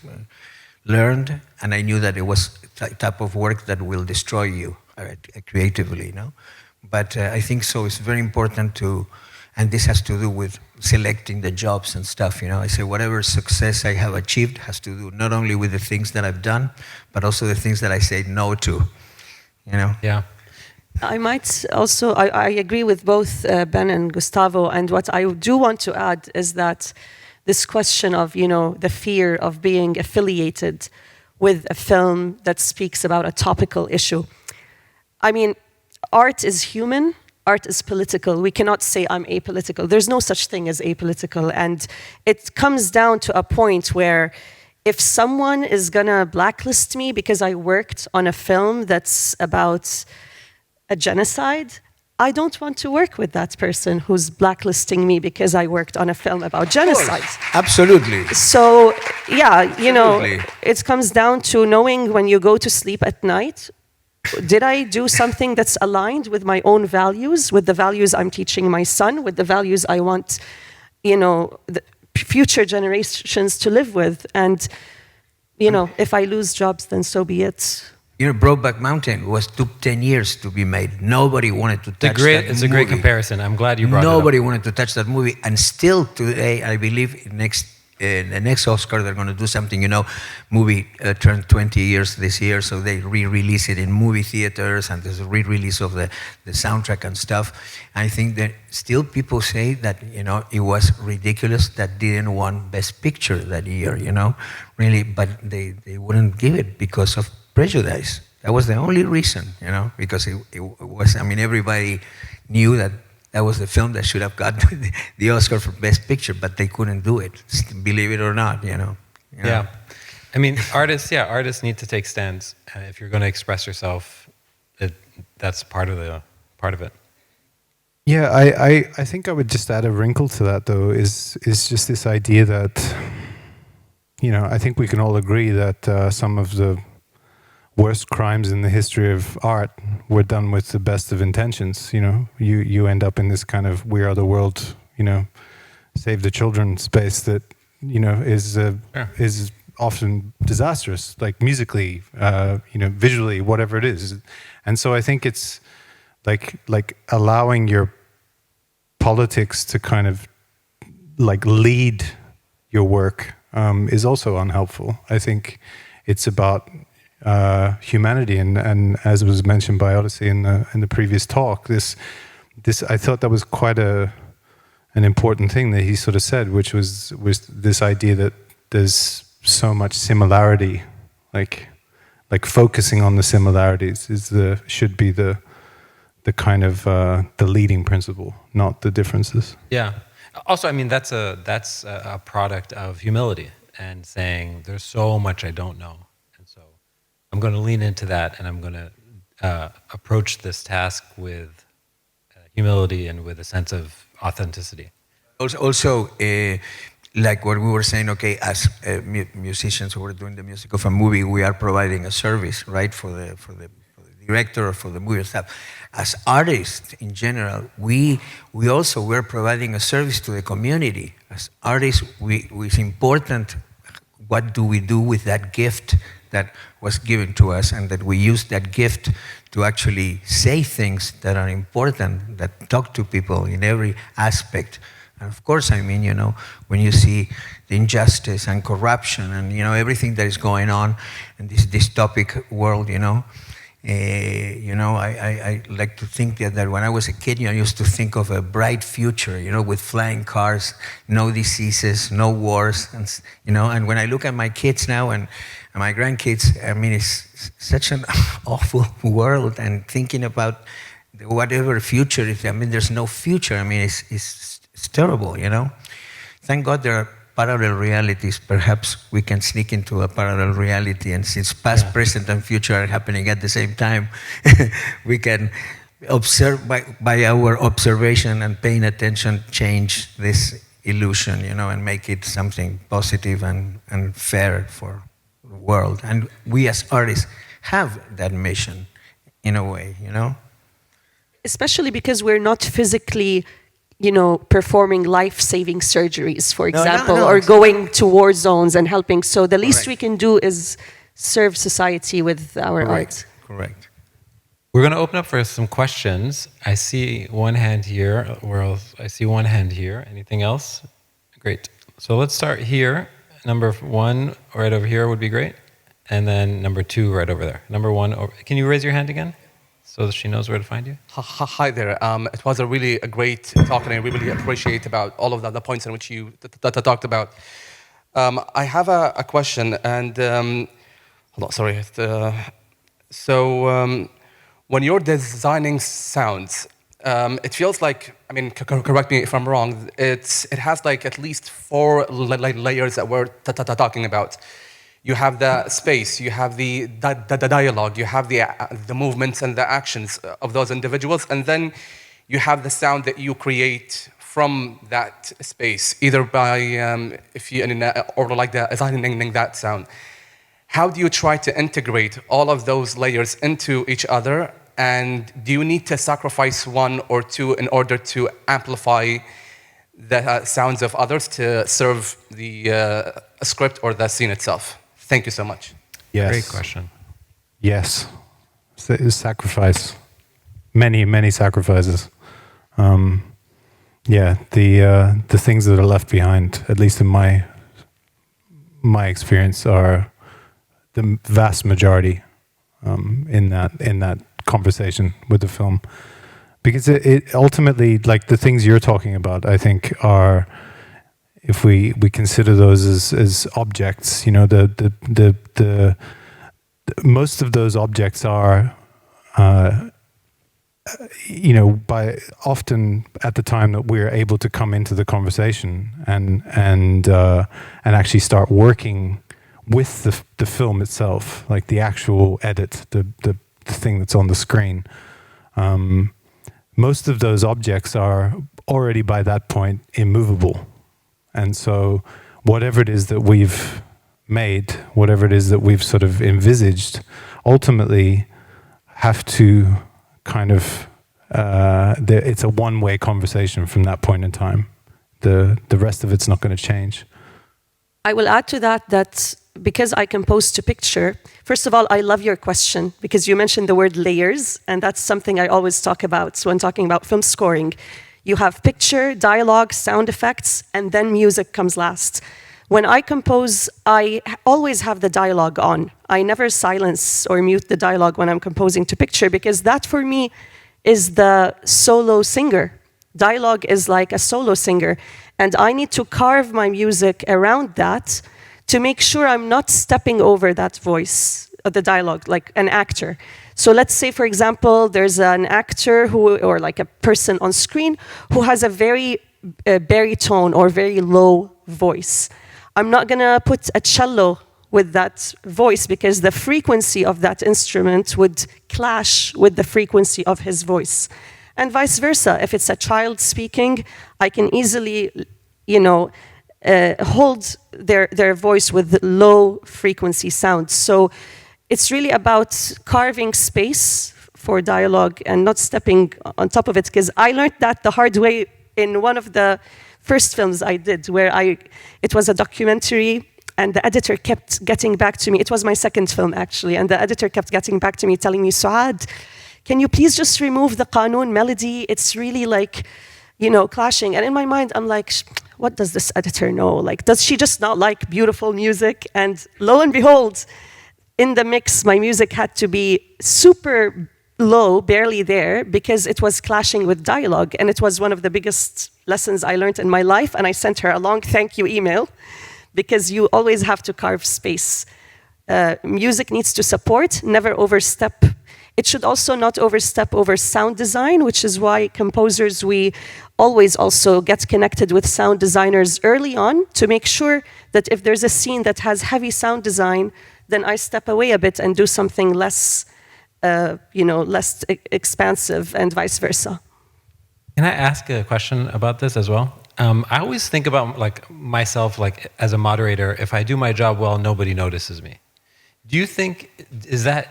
learned, and I knew that it was the type of work that will destroy you creatively, But I think so. It's very important to, and this has to do with selecting the jobs and stuff. I say whatever success I have achieved has to do not only with the things that I've done, but also the things that I say no to. Yeah. I might also, I agree with both Ben and Gustavo, and what I do want to add is that this question of, the fear of being affiliated with a film that speaks about a topical issue. I mean, art is human, art is political. We cannot say I'm apolitical. There's no such thing as apolitical, and it comes down to a point where if someone is gonna blacklist me because I worked on a film that's about a genocide, I don't want to work with that person who's blacklisting me because I worked on a film about genocide. Absolutely. So, yeah, it comes down to knowing when you go to sleep at night, did I do something that's aligned with my own values, with the values I'm teaching my son, with the values I want, the future generations to live with? And, if I lose jobs, then so be it. Brokeback Mountain took 10 years to be made. Nobody wanted to touch that movie. It's a great comparison. I'm glad you brought it up. Nobody wanted to touch that movie. And still today, I believe the next Oscar, they're going to do something, movie turned 20 years this year, so they re-release it in movie theaters, and there's a re-release of the soundtrack and stuff. And I think that still people say that, it was ridiculous that didn't win Best Picture that year, really, but they wouldn't give it because of prejudice. That was the only reason, because it was, everybody knew that was the film that should have got the Oscar for Best Picture, but they couldn't do it, believe it or not, Yeah. Artists need to take stands. If you're going to express yourself, that's part of it. Yeah, I think I would just add a wrinkle to that, though, is just this idea that, I think we can all agree that some of the worst crimes in the history of art were done with the best of intentions. You end up in this kind of we are the world, save the children space that is often disastrous, like musically, visually, whatever it is. And so I think it's like allowing your politics to kind of like lead your work is also unhelpful. I think it's about humanity, and as was mentioned by Odyssey in the previous talk, this I thought that was quite an important thing that he sort of said, which was this idea that there's so much similarity, like focusing on the similarities should be the kind of the leading principle, not the differences. Yeah. Also, that's a product of humility and saying there's so much I don't know. I'm going to lean into that, and I'm going to approach this task with humility and with a sense of authenticity. Also, like what we were saying, okay, as musicians who are doing the music of a movie, we are providing a service, right, for the director or for the movie staff. As artists in general, we're providing a service to the community. As artists, it's important. What do we do with that gift that was given to us, and that we use that gift to actually say things that are important, that talk to people in every aspect. And of course, when you see the injustice and corruption and, everything that is going on in this dystopic world, I like to think that when I was a kid, I used to think of a bright future, with flying cars, no diseases, no wars, and when I look at my kids now and my grandkids, it's such an awful world, and thinking about whatever future is, there's no future. It's terrible, Thank God there are parallel realities. Perhaps we can sneak into a parallel reality, and since past, present, and future are happening at the same time, we can observe by our observation and paying attention, change this illusion, and make it something positive and fair for the world. And we as artists have that mission in a way, Especially because we're not physically performing life-saving surgeries, for No, example, no, or it's- going to war zones and helping. So the least Correct. we can do is serve society with our art. Correct. We're going to open up for some questions. I see one hand here. Where else? I see one hand here. Anything else? Great. So let's start here. Number 1 right over here would be great. And then number 2 right over there. Number 1 over. Can you raise your hand again so that she knows where to find you? Hi there. It was a great talk, and I really appreciate about all of the points in which you talked about. I have a question, and hold on, sorry. When you're designing sounds, it feels like, I mean, correct me if I'm wrong, it has like at least 4 layers that we're talking about. You have the space, you have the dialogue, you have the movements and the actions of those individuals, and then you have the sound that you create from that space, either by or like designing that sound. How do you try to integrate all of those layers into each other? And do you need to sacrifice 1 or 2 in order to amplify the sounds of others to serve the script or the scene itself? Thank you so much. Yes. Great question. Yes. Sacrifice. Many sacrifices. The things that are left behind, at least in my experience, are the vast majority in that conversation with the film, because it ultimately, like the things you're talking about, I think are, if we consider those as objects, the most of those objects are by often at the time that we're able to come into the conversation and actually start working with the film itself, like the actual edit, the thing that's on the screen. Most of those objects are already by that point immovable. And so whatever it is that we've made, whatever it is that we've sort of envisaged, ultimately have to kind of, it's a one-way conversation from that point in time. The rest of it's not going to change. I will add to that because I compose to picture, first of all, I love your question because you mentioned the word layers, and that's something I always talk about when talking about film scoring. You have picture, dialogue, sound effects, and then music comes last. When I compose, I always have the dialogue on. I never silence or mute the dialogue when I'm composing to picture, because that for me is the solo singer. Dialogue is like a solo singer, and I need to carve my music around that to make sure I'm not stepping over that voice, the dialogue, like an actor. So let's say, for example, there's an actor or like a person on screen who has a very baritone or very low voice. I'm not gonna put a cello with that voice because the frequency of that instrument would clash with the frequency of his voice. And vice versa. If it's a child speaking, I can easily, hold their voice with low frequency sounds. So it's really about carving space for dialogue and not stepping on top of it, because I learned that the hard way in one of the first films I did, where it was a documentary, and the editor kept getting back to me. It was my second film, actually, and the editor kept getting back to me, telling me, Suad, can you please just remove the Qanun melody? It's really like, clashing. And in my mind, I'm like, what does this editor know? Like, does she just not like beautiful music? And lo and behold, in the mix, my music had to be super low, barely there, because it was clashing with dialogue. And it was one of the biggest lessons I learned in my life. And I sent her a long thank you email, because you always have to carve space. Music needs to support, never overstep. It should also not overstep over sound design, which is why composers, we always also get connected with sound designers early on to make sure that if there's a scene that has heavy sound design, then I step away a bit and do something less, less expansive, and vice versa. Can I ask a question about this as well? I always think about myself as a moderator. If I do my job well, nobody notices me. Do you think is that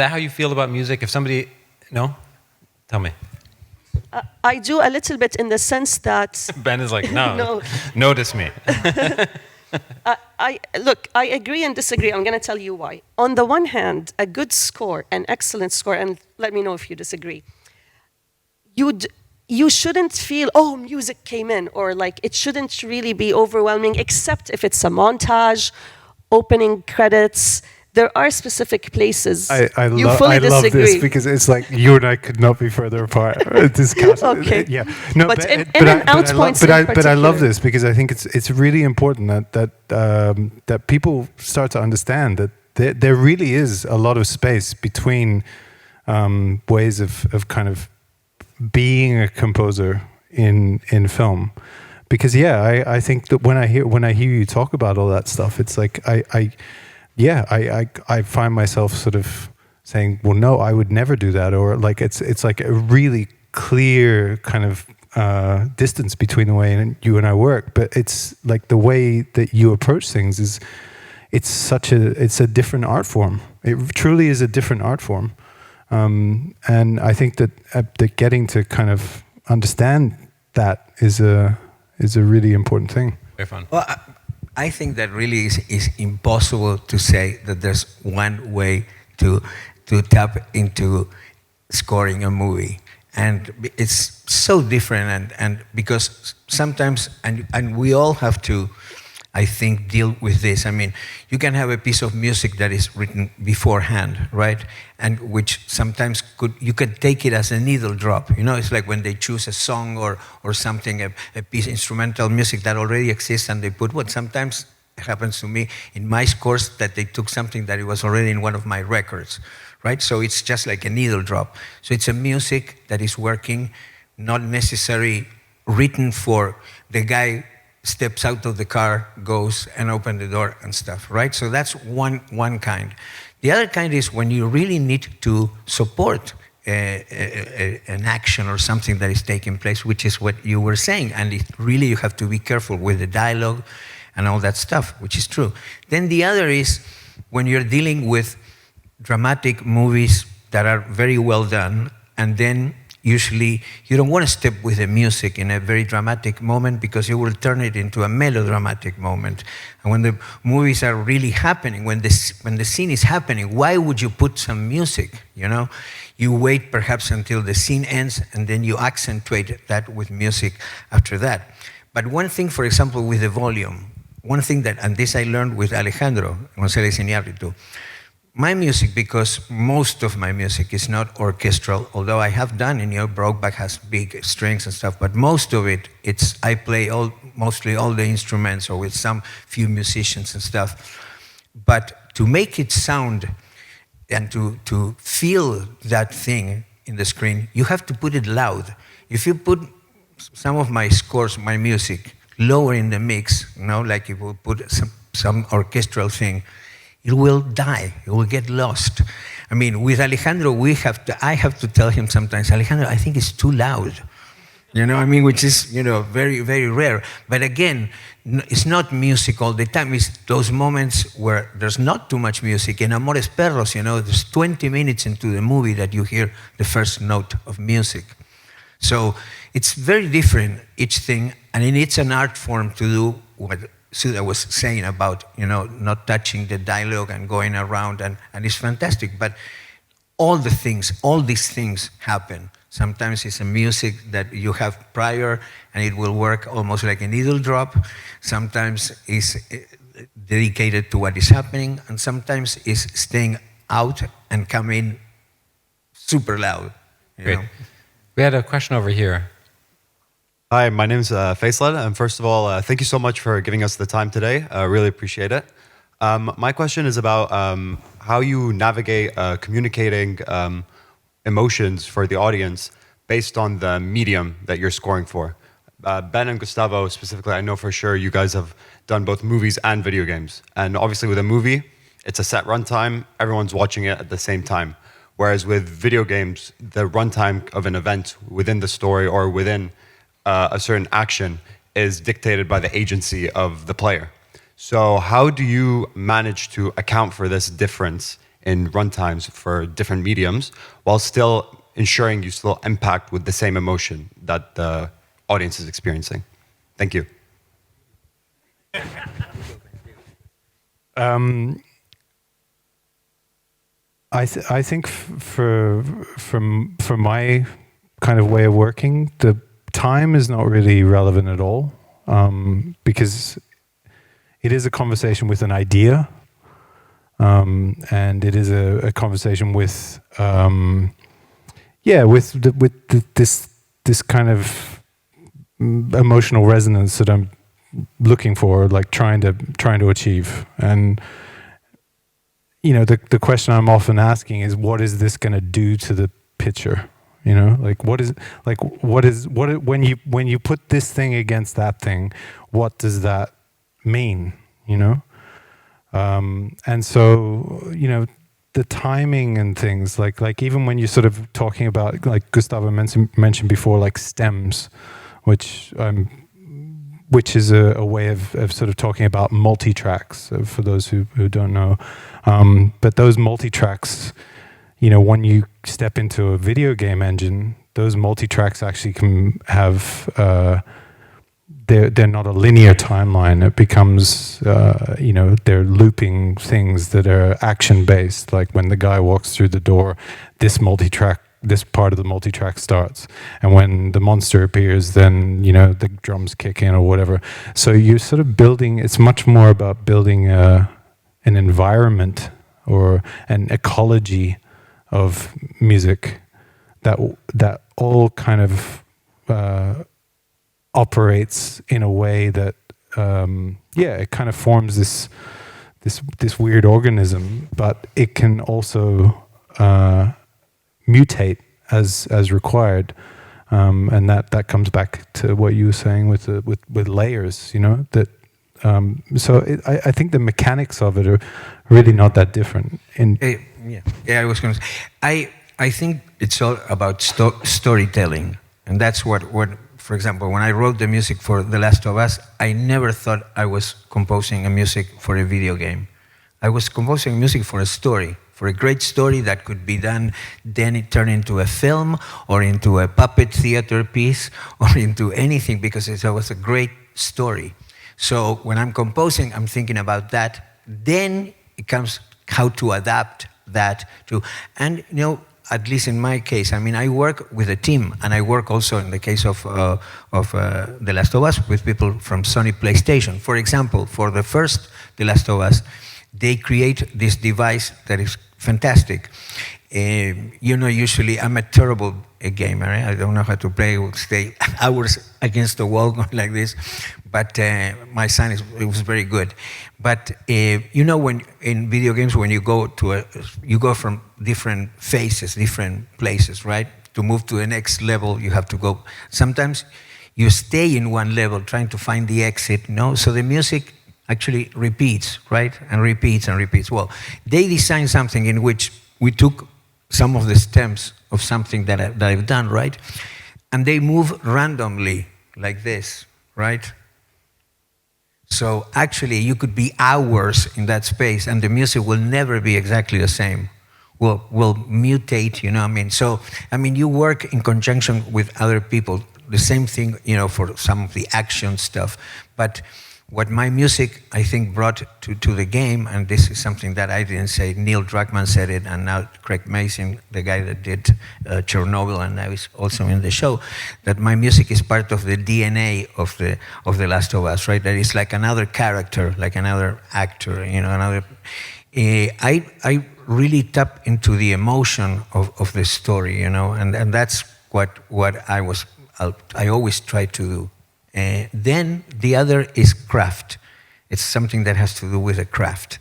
how you feel about music? If somebody, no, tell me. I do a little bit in the sense that Ben is like, no, No. notice me. Look, I agree and disagree. I'm going to tell you why. On the one hand, a good score, an excellent score, and let me know if you disagree. You shouldn't feel, oh, music came in, or like it shouldn't really be overwhelming, except if it's a montage, opening credits. There are specific places. I you love fully disagree. this because it's like you and I could not be further apart. This Okay. Yeah. No, But in outpoints in but I love particular- this because I think it's really important that people start to understand that there really is a lot of space between ways of kind of being a composer in film. Because I think that when I hear you talk about all that stuff, it's like I find myself sort of saying, well, no, I would never do that, or like it's like a really clear kind of distance between the way you and I work. But it's like the way that you approach things it's a different art form. It truly is a different art form, and I think that getting to kind of understand that is a really important thing. Very fun. Well, I think that really is impossible to say that there's one way to tap into scoring a movie. And it's so different, and because sometimes, and we all have to, I think, deal with this. I mean, you can have a piece of music that is written beforehand, right? And which sometimes you could take it as a needle drop. You know, it's like when they choose a song or something, a piece of instrumental music that already exists, and they put what sometimes happens to me in my scores, that they took something that it was already in one of my records, right? So it's just like a needle drop. So it's a music that is working, not necessarily written for the guy steps out of the car, goes and opens the door and stuff, right? So that's one kind. The other kind is when you really need to support an action or something that is taking place, which is what you were saying, and you have to be careful with the dialogue and all that stuff, which is true. Then the other is when you're dealing with dramatic movies that are very well done, and then usually you don't want to step with the music in a very dramatic moment because you will turn it into a melodramatic moment. And when the movies are really happening, when the scene is happening, why would you put some music, you know? You wait perhaps until the scene ends, and then you accentuate that with music after that. But one thing, for example, with the volume, one thing that, and this I learned with Alejandro González Iñárritu, my music, because most of my music is not orchestral, although I have done, Brokeback has big strings and stuff, but most of it, I play mostly all the instruments or with some few musicians and stuff. But to make it sound and to feel that thing in the screen, you have to put it loud. If you put some of my scores, my music, lower in the mix, like if we put some orchestral thing, it will die. It will get lost. I mean, with Alejandro, I have to tell him sometimes, Alejandro, I think it's too loud. Which is, very, very rare. But again, it's not music all the time. It's those moments where there's not too much music. In Amores Perros, there's 20 minutes into the movie that you hear the first note of music. So it's very different, each thing, and it needs an art form to do what Suda was saying about, not touching the dialogue and going around, and it's fantastic. But all these things happen. Sometimes it's a music that you have prior, and it will work almost like a needle drop. Sometimes it's dedicated to what is happening, and sometimes it's staying out and coming super loud. Great. We had a question over here. Hi, my name's Faisalad, and first of all, thank you so much for giving us the time today. I really appreciate it. My question is about how you navigate communicating emotions for the audience based on the medium that you're scoring for. Ben and Gustavo specifically, I know for sure you guys have done both movies and video games. And obviously with a movie, it's a set runtime, everyone's watching it at the same time. Whereas with video games, the runtime of an event within the story or within a certain action is dictated by the agency of the player. So how do you manage to account for this difference in runtimes for different mediums while still ensuring you still impact with the same emotion that the audience is experiencing? Thank you. I think for my kind of way of working, the time is not really relevant at all, because it is a conversation with an idea, and it is a conversation with this kind of emotional resonance that I'm looking for, like trying to achieve. And you know, the question I'm often asking is, what is this going to do to the picture? You know, like when you put this thing against that thing, what does that mean? You know, and so, you know, the timing and things, like even when you're sort of talking about, like Gustavo mentioned before, like stems, which is a way of sort of talking about multi-tracks, for those who don't know. But those multi-tracks, you know, when you step into a video game engine, those multi-tracks actually can have, they're not a linear timeline. It becomes, you know, they're looping things that are action-based. Like when the guy walks through the door, this part of the multi-track starts. And when the monster appears, then, you know, the drums kick in or whatever. So you're sort of building, it's much more about building an environment or an ecology of music that all kind of operates in a way that it kind of forms this weird organism, but it can also mutate as required, and that comes back to what you were saying with layers, you know, that I think the mechanics of it are really not that different. I was going to say, I think it's all about storytelling, and that's what, for example, when I wrote the music for The Last of Us, I never thought I was composing a music for a video game. I was composing music for a story, for a great story that could be done, then it turned into a film or into a puppet theater piece or into anything, because it was a great story. So when I'm composing, I'm thinking about that. Then it comes how to adapt that to, and you know, at least in my case, I mean, I work with a team, and I work also in the case of The Last of Us with people from Sony PlayStation. For example, for the first The Last of Us, they create this device that is fantastic. You know, usually I'm a terrible gamer. I don't know how to play. I will stay hours against the wall going like this. But my son was very good. But you know, when in video games, when you go from different phases, different places, right? To move to the next level, you have to go. Sometimes you stay in one level trying to find the exit. No, so the music actually repeats, right? And repeats and repeats. Well, they designed something in which we took some of the stems of something that I've done, right? And they move randomly like this, right? So actually, you could be hours in that space, and the music will never be exactly the same. Will mutate, you know what I mean? So, I mean, you work in conjunction with other people. The same thing, you know, for some of the action stuff. But what my music, I think, brought to the game, and this is something that I didn't say, Neil Druckmann said it, and now Craig Mason, the guy that did Chernobyl, and now is also in the show, that my music is part of the DNA of the Last of Us, right? That is like another character, like another actor, you know, another. I really tap into the emotion of the story, you know, and that's what I always try to do. Then the other is craft. It's something that has to do with a craft.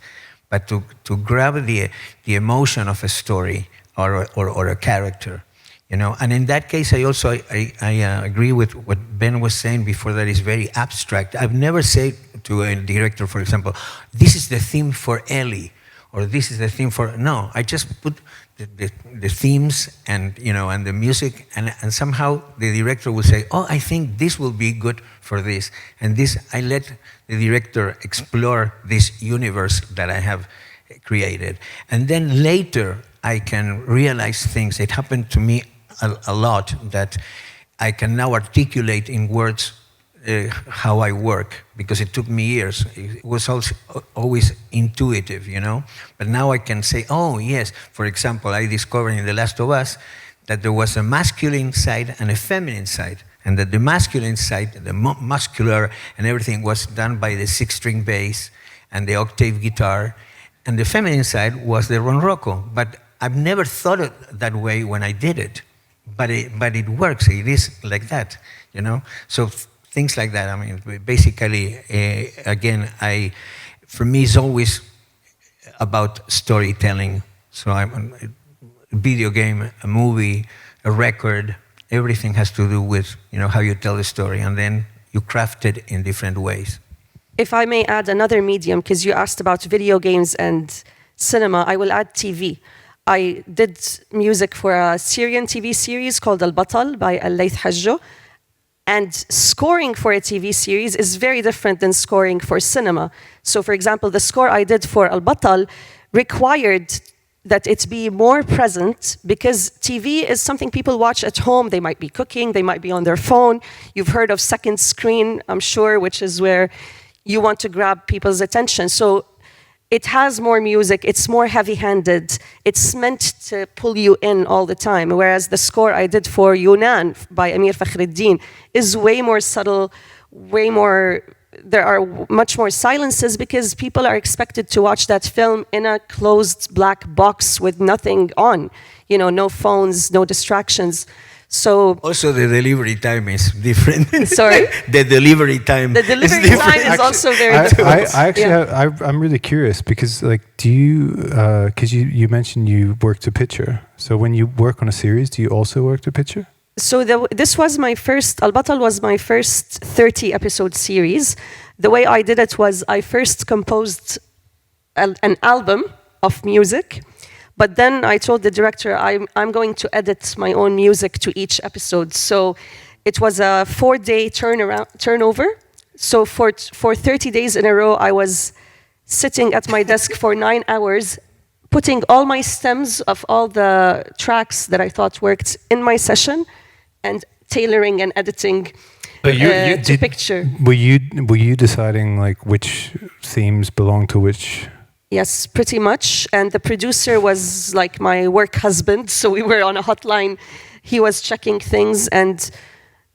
But to grab the emotion of a story or a character, you know. And in that case, I also agree with what Ben was saying before, that is very abstract. I've never said to a director, for example, this is the theme for Ellie, or this is the theme for, no, I just put the themes and, you know, and the music, and somehow the director will say, oh, I think this will be good for this. And this, I let the director explore this universe that I have created. And then later, I can realize things. It happened to me a lot that I can now articulate in words how I work, because it took me years. It was also always intuitive, you know. But now I can say, oh yes. For example, I discovered in The Last of Us that there was a masculine side and a feminine side, and that the masculine side, the muscular and everything, was done by the 6-string bass and the octave guitar, and the feminine side was the ronroco. But I've never thought it that way when I did it. But it works. It is like that, you know. So things like that. I mean, basically, again, for me, it's always about storytelling. So I'm a video game, a movie, a record. Everything has to do with, you know, how you tell the story, and then you craft it in different ways. If I may add another medium, because you asked about video games and cinema, I will add TV. I did music for a Syrian TV series called Al-Batal by Al-Layth Hajjo. And scoring for a TV series is very different than scoring for cinema. So for example, the score I did for Al-Batal required that it be more present, because TV is something people watch at home. They might be cooking, they might be on their phone. You've heard of second screen, I'm sure, which is where you want to grab people's attention. So it has more music, it's more heavy-handed, it's meant to pull you in all the time, whereas the score I did for Yunan by Amir Fakhreddin is way more subtle, there are much more silences, because people are expected to watch that film in a closed black box with nothing on, you know, no phones, no distractions. So also the delivery time is different. Sorry? The delivery time. The delivery is different. time is also very different. I'm really curious, because like, do you, because you mentioned you work to picture. So when you work on a series, do you also work to picture? So this was my first, Al-Batal was my first 30-episode series. The way I did it was I first composed an album of music, but then I told the director I'm going to edit my own music to each episode. So it was a 4-day turnover. So for 30 days in a row, I was sitting at my desk for 9 hours, putting all my stems of all the tracks that I thought worked in my session, and tailoring and editing to picture. Were you deciding like which themes belong to which? Yes, pretty much. And the producer was like my work husband, so we were on a hotline. He was checking things, and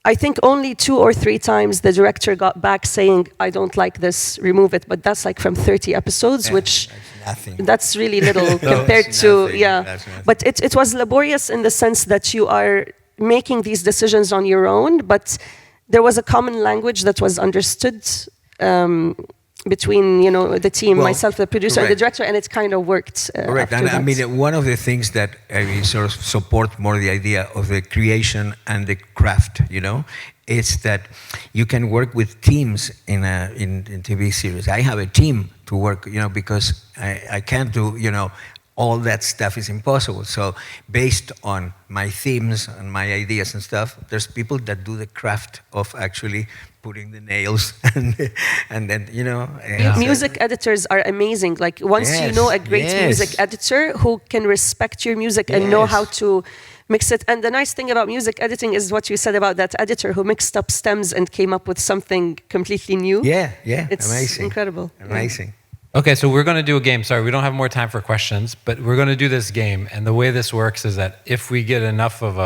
I think only 2 or 3 times the director got back saying, I don't like this, remove it. But that's like from 30 episodes, which that's really little compared to, But it was laborious in the sense that you are making these decisions on your own, but there was a common language that was understood between, you know, the team, myself, the producer, and the director, and it kind of worked. Correct. And I mean, one of the things that I sort of support more the idea of the creation and the craft, you know, is that you can work with teams in TV series. I have a team to work, you know, because I can't do, you know, all that stuff is impossible. So based on my themes and my ideas and stuff, there's people that do the craft of actually putting the nails and then, you know. Music editors are amazing. Like once you know a great music editor who can respect your music and know how to mix it. And the nice thing about music editing is what you said about that editor who mixed up stems and came up with something completely new. It's amazing. Incredible. Amazing. Okay, so we're going to do a game. Sorry, we don't have more time for questions, but we're going to do this game. And the way this works is that if we get enough of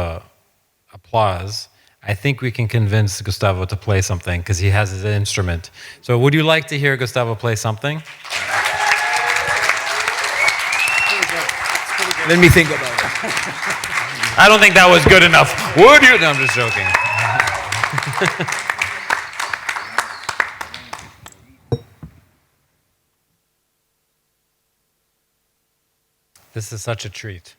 applause, I think we can convince Gustavo to play something because he has his instrument. So would you like to hear Gustavo play something? Let me think about it. I don't think that was good enough. Would you? No, I'm just joking. This is such a treat.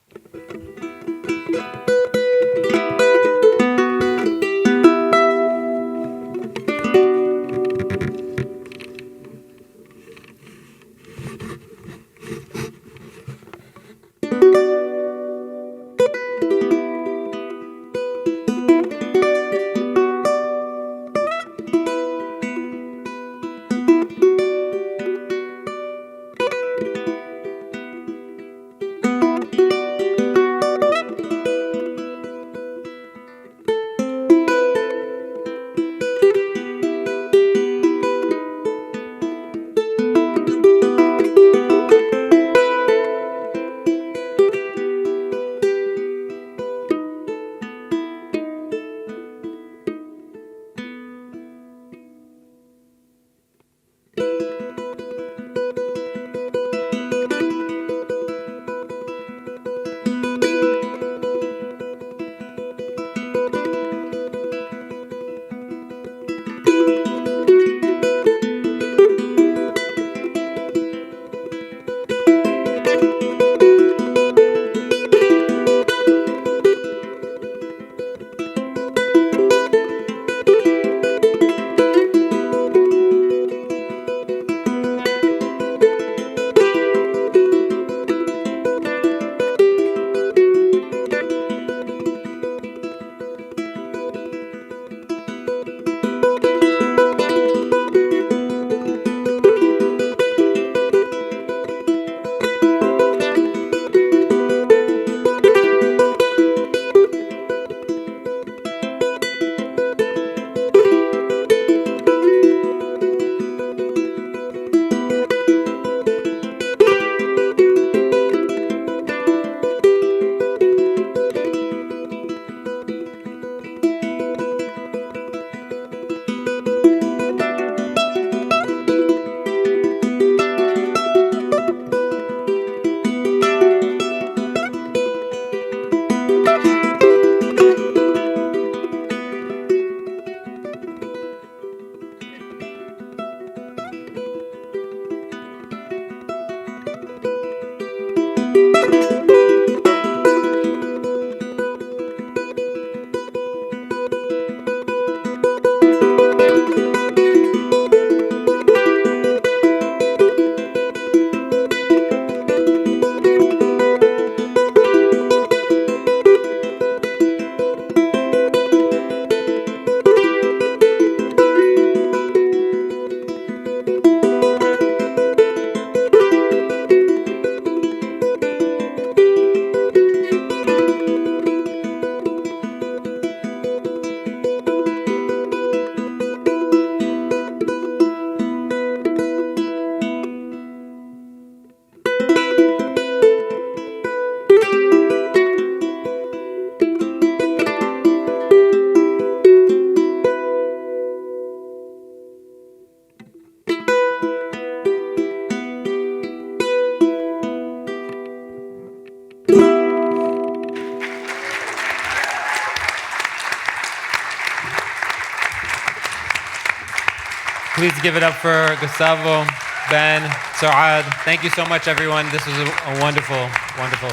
Please give it up for Gustavo, Ben, Suad. Thank you so much, everyone. This was a wonderful, wonderful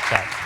chat.